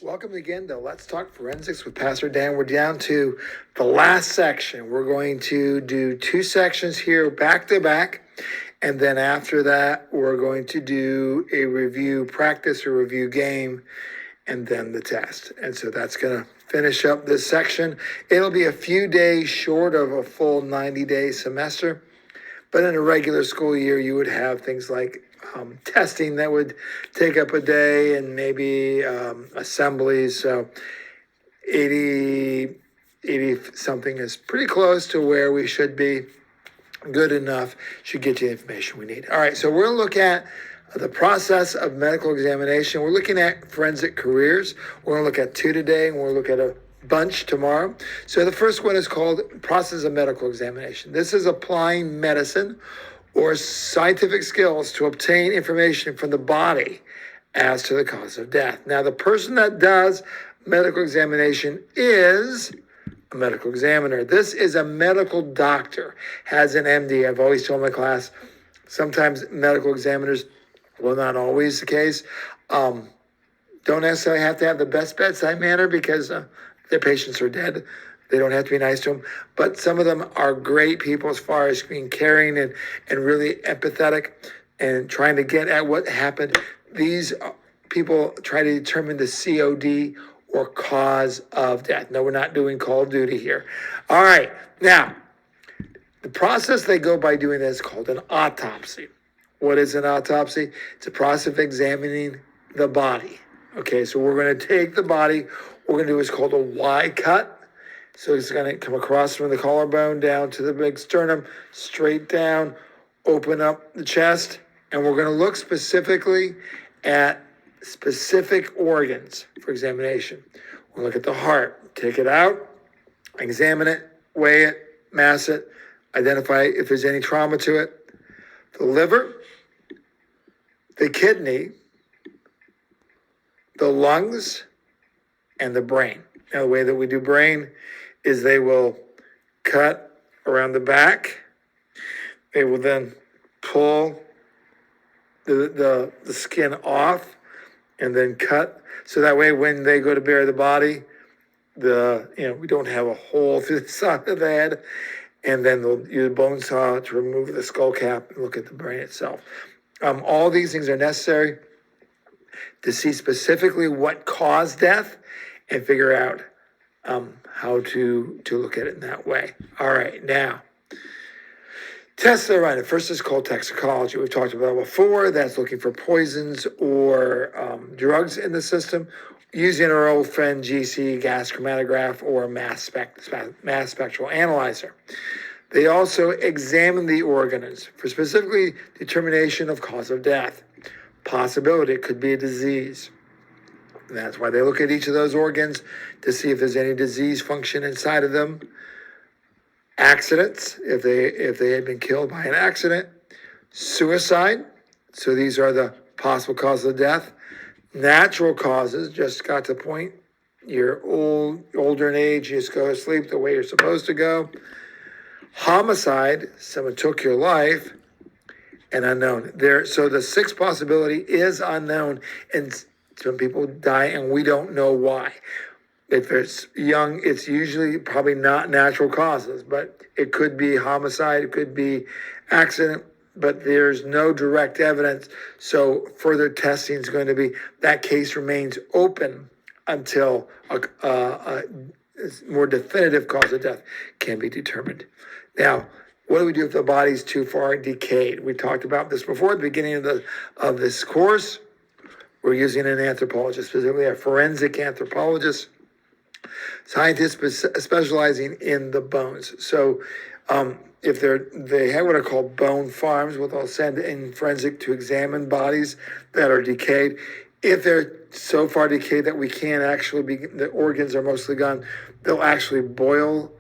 Welcome again to Let's Talk Forensics with Pastor Dan. We're down to the last section. We're going to do two sections here back to back. And then after that, we're going to do a review practice or review game and then the test. And so that's going to finish up this section. It'll be a few days short of a full 90-day semester. But in a regular school year, you would have things like testing that would take up a day and maybe assemblies. So 80 something is pretty close to where we should be. Good enough, should get you the information we need. All right, so we're going to look at the process of medical examination. We're looking at forensic careers. We're going to look at two today, and we'll look at a bunch tomorrow. So the first one is called process of medical examination. This is applying medicine or scientific skills to obtain information from the body as to the cause of death. Now, the person that does medical examination is a medical examiner. This is a medical doctor, has an MD. I've always told my class, sometimes medical examiners, well, not always the case, don't necessarily have to have the best bedside manner because their patients are dead. They don't have to be nice to them. But some of them are great people as far as being caring and really empathetic and trying to get at what happened. These people try to determine the COD or cause of death. No, we're not doing Call of Duty here. All right. Now, the process they go by doing this is called an autopsy. What is an autopsy? It's a process of examining the body. Okay, so we're going to take the body. What we're going to do is called a Y cut. So it's going to come across from the collarbone down to the big sternum, straight down, open up the chest, and we're going to look specifically at specific organs for examination. We'll look at the heart, take it out, examine it, weigh it, mass it, identify if there's any trauma to it, the liver, the kidney, the lungs, and the brain. Now, the way that we do brain is they will cut around the back. They will then pull the skin off and then cut. So that way when they go to bury the body, we don't have a hole through the side of the head. And then they'll use a bone saw to remove the skull cap and look at the brain itself. All these things are necessary to see specifically what caused death and figure out how to look at it in that way. All right, now, tests that are running. First is called toxicology. We've talked about before. That's looking for poisons or drugs in the system using our old friend GC, gas chromatograph, or mass spectral analyzer. They also examine the organs for specifically determination of cause of death. Possibility, it could be a disease. And that's why they look at each of those organs to see if there's any disease function inside of them. Accidents, if they had been killed by an accident. Suicide, so these are the possible causes of death. Natural causes, just got to the point, you're older in age, you just go to sleep the way you're supposed to go. Homicide, someone took your life, and unknown. So the sixth possibility is unknown, and some people die and we don't know why. If it's young, it's usually probably not natural causes, but it could be homicide, it could be accident, but there's no direct evidence. So further testing is going to be, that case remains open until a more definitive cause of death can be determined. Now, what do we do if the body's too far decayed? We talked about this before at the beginning of this course. We're using an anthropologist, specifically a forensic anthropologist, scientists specializing in the bones. So if they have what are called bone farms, what they'll send in forensic to examine bodies that are decayed. If they're so far decayed that we can't actually the organs are mostly gone, they'll actually boil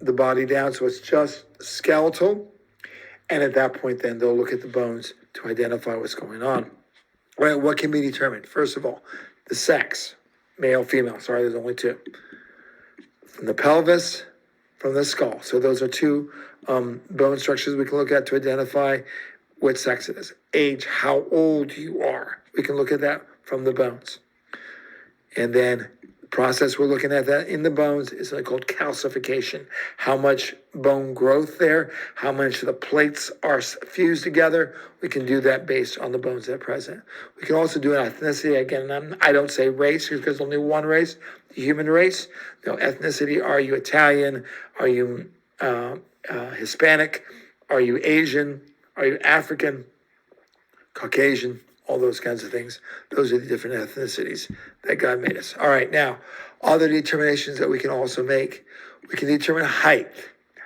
the body down so it's just skeletal. And at that point, then they'll look at the bones to identify what's going on. Right, what can be determined? First of all, the sex, male, female. Sorry, there's only two. From the pelvis, from the skull. So those are two bone structures we can look at to identify what sex it is. Age, how old you are. We can look at that from the bones. And then the process we're looking at that in the bones is something called calcification. How much bone growth there, how much of the plates are fused together. We can do that based on the bones that are present. We can also do an ethnicity. Again, I don't say race because there's only one race, the human race. No, ethnicity. Are you Italian? Are you Hispanic? Are you Asian? Are you African? Caucasian? All those kinds of things. Those are the different ethnicities that God made us. All right, now, other determinations that we can also make. We can determine height,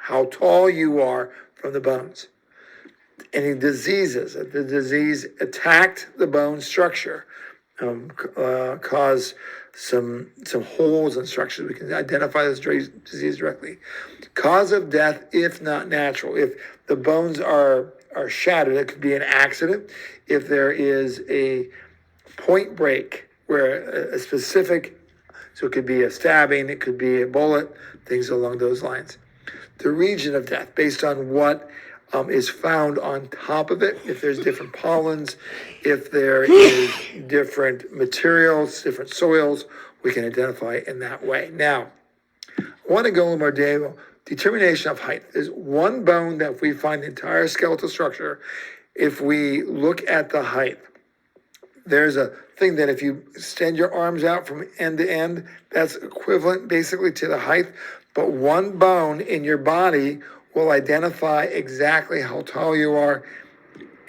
how tall you are from the bones. Any diseases, if the disease attacked the bone structure, cause some holes in structures. We can identify this disease directly. Cause of death, if not natural. If the bones are shattered, it could be an accident. If there is a point break where a specific, so it could be a stabbing, it could be a bullet, things along those lines. The region of death, based on what is found on top of it, if there's different pollens, if there is different materials, different soils, we can identify it in that way. Now, I want to go a little more detail. Determination of height. There's one bone that if we find the entire skeletal structure, if we look at the height, there's a thing that if you extend your arms out from end to end, that's equivalent basically to the height. But one bone in your body will identify exactly how tall you are,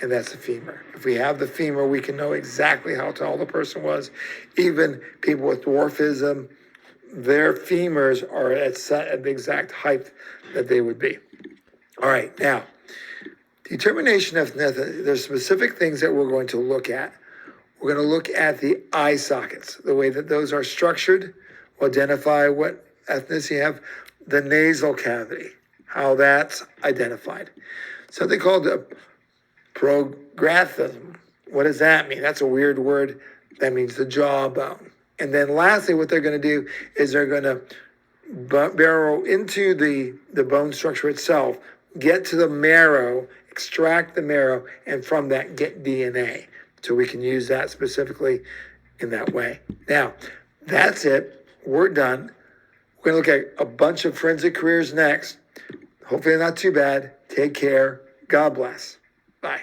and that's the femur. If we have the femur, we can know exactly how tall the person was. Even people with dwarfism, their femurs are at the exact height that they would be. All right, now, determination of ethnicity, there's specific things that we're going to look at. We're going to look at the eye sockets, the way that those are structured. We'll identify what ethnicity you have. The nasal cavity, how that's identified. Something called a prograthism. What does that mean? That's a weird word. That means the jawbone. And then lastly, what they're going to do is they're going to burrow into the bone structure itself, get to the marrow, extract the marrow, and from that get DNA. So we can use that specifically in that way. Now, that's it. We're done. We're going to look at a bunch of forensic careers next. Hopefully not too bad. Take care. God bless. Bye.